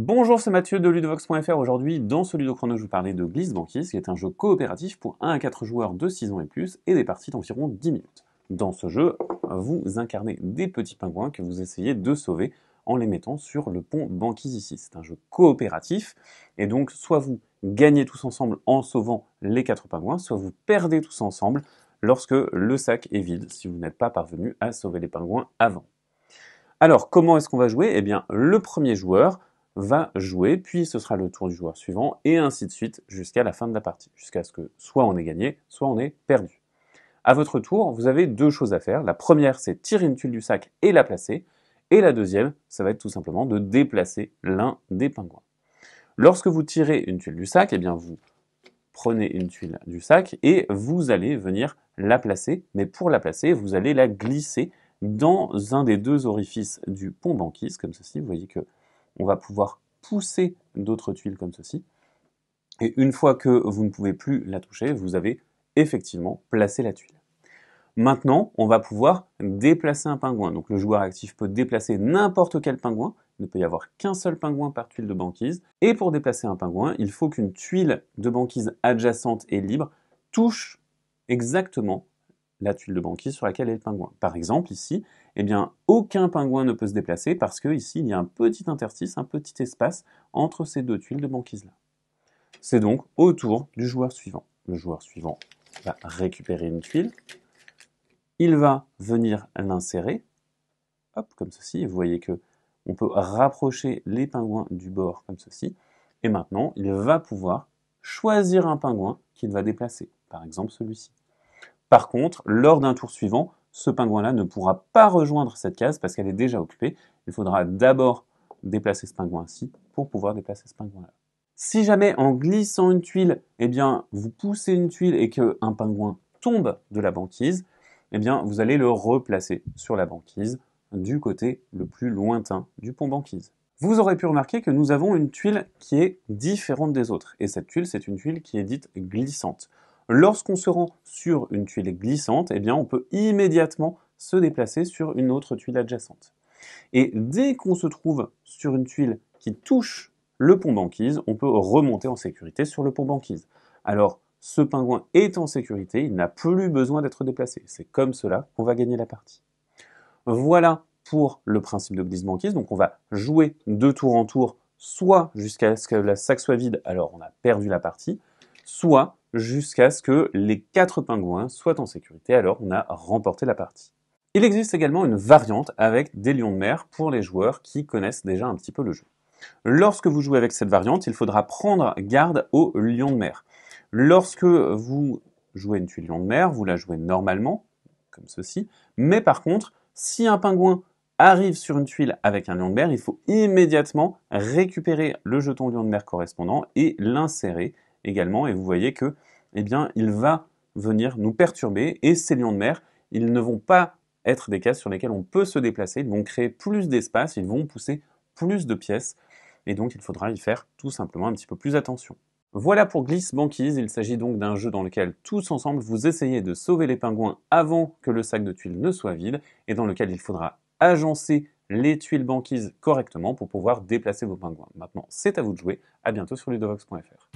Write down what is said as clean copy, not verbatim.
Bonjour, c'est Mathieu de Ludovox.fr. Aujourd'hui, dans ce Ludochrono, je vous parlais de Glisse Banquise, qui est un jeu coopératif pour 1 à 4 joueurs de 6 ans et plus, et des parties d'environ 10 minutes. Dans ce jeu, vous incarnez des petits pingouins que vous essayez de sauver en les mettant sur le pont Banquise ici. C'est un jeu coopératif, et donc soit vous gagnez tous ensemble en sauvant les 4 pingouins, soit vous perdez tous ensemble lorsque le sac est vide, si vous n'êtes pas parvenu à sauver les pingouins avant. Alors, comment est-ce qu'on va jouer? Eh bien, le premier joueur va jouer, puis ce sera le tour du joueur suivant, et ainsi de suite jusqu'à la fin de la partie, jusqu'à ce que soit on ait gagné, soit on ait perdu. À votre tour, vous avez deux choses à faire. La première, c'est tirer une tuile du sac et la placer, et la deuxième, ça va être tout simplement de déplacer l'un des pingouins. Lorsque vous tirez une tuile du sac, eh bien vous prenez une tuile du sac et vous allez venir la placer, mais pour la placer, vous allez la glisser dans un des deux orifices du pont Banquise, comme ceci. Vous voyez que on va pouvoir pousser d'autres tuiles comme ceci. Et une fois que vous ne pouvez plus la toucher, vous avez effectivement placé la tuile. Maintenant, on va pouvoir déplacer un pingouin. Donc le joueur actif peut déplacer n'importe quel pingouin. Il ne peut y avoir qu'un seul pingouin par tuile de banquise. Et pour déplacer un pingouin, il faut qu'une tuile de banquise adjacente et libre touche exactement la tuile de banquise sur laquelle est le pingouin. Par exemple, ici, eh bien, aucun pingouin ne peut se déplacer parce que ici, il y a un petit interstice, un petit espace entre ces deux tuiles de banquise-là. C'est donc au tour du joueur suivant. Le joueur suivant va récupérer une tuile. Il va venir l'insérer, hop, comme ceci. Et vous voyez que on peut rapprocher les pingouins du bord comme ceci. Et maintenant, il va pouvoir choisir un pingouin qu'il va déplacer. Par exemple, celui-ci. Par contre, lors d'un tour suivant, ce pingouin-là ne pourra pas rejoindre cette case parce qu'elle est déjà occupée. Il faudra d'abord déplacer ce pingouin-ci pour pouvoir déplacer ce pingouin-là. Si jamais en glissant une tuile, eh bien, vous poussez une tuile et qu'un pingouin tombe de la banquise, eh bien, vous allez le replacer sur la banquise du côté le plus lointain du pont Banquise. Vous aurez pu remarquer que nous avons une tuile qui est différente des autres. Et cette tuile, c'est une tuile qui est dite glissante. Lorsqu'on se rend sur une tuile glissante, eh bien, on peut immédiatement se déplacer sur une autre tuile adjacente. Et dès qu'on se trouve sur une tuile qui touche le pont Banquise, on peut remonter en sécurité sur le pont Banquise. Alors, ce pingouin est en sécurité, il n'a plus besoin d'être déplacé. C'est comme cela qu'on va gagner la partie. Voilà pour le principe de glisse banquise. Donc on va jouer de tour en tour, soit jusqu'à ce que la sac soit vide, alors on a perdu la partie, soit jusqu'à ce que les 4 pingouins soient en sécurité, alors on a remporté la partie. Il existe également une variante avec des lions de mer pour les joueurs qui connaissent déjà un petit peu le jeu. Lorsque vous jouez avec cette variante, il faudra prendre garde aux lions de mer. Lorsque vous jouez une tuile lion de mer, vous la jouez normalement, comme ceci, mais par contre, si un pingouin arrive sur une tuile avec un lion de mer, il faut immédiatement récupérer le jeton lion de mer correspondant et l'insérer également, et vous voyez que, eh bien, il va venir nous perturber, et ces lions de mer, ils ne vont pas être des cases sur lesquelles on peut se déplacer, ils vont créer plus d'espace, ils vont pousser plus de pièces, et donc il faudra y faire tout simplement un petit peu plus attention. Voilà pour Glisse Banquise, il s'agit donc d'un jeu dans lequel tous ensemble vous essayez de sauver les pingouins avant que le sac de tuiles ne soit vide, et dans lequel il faudra agencer les tuiles banquises correctement pour pouvoir déplacer vos pingouins. Maintenant, c'est à vous de jouer, à bientôt sur ludovox.fr.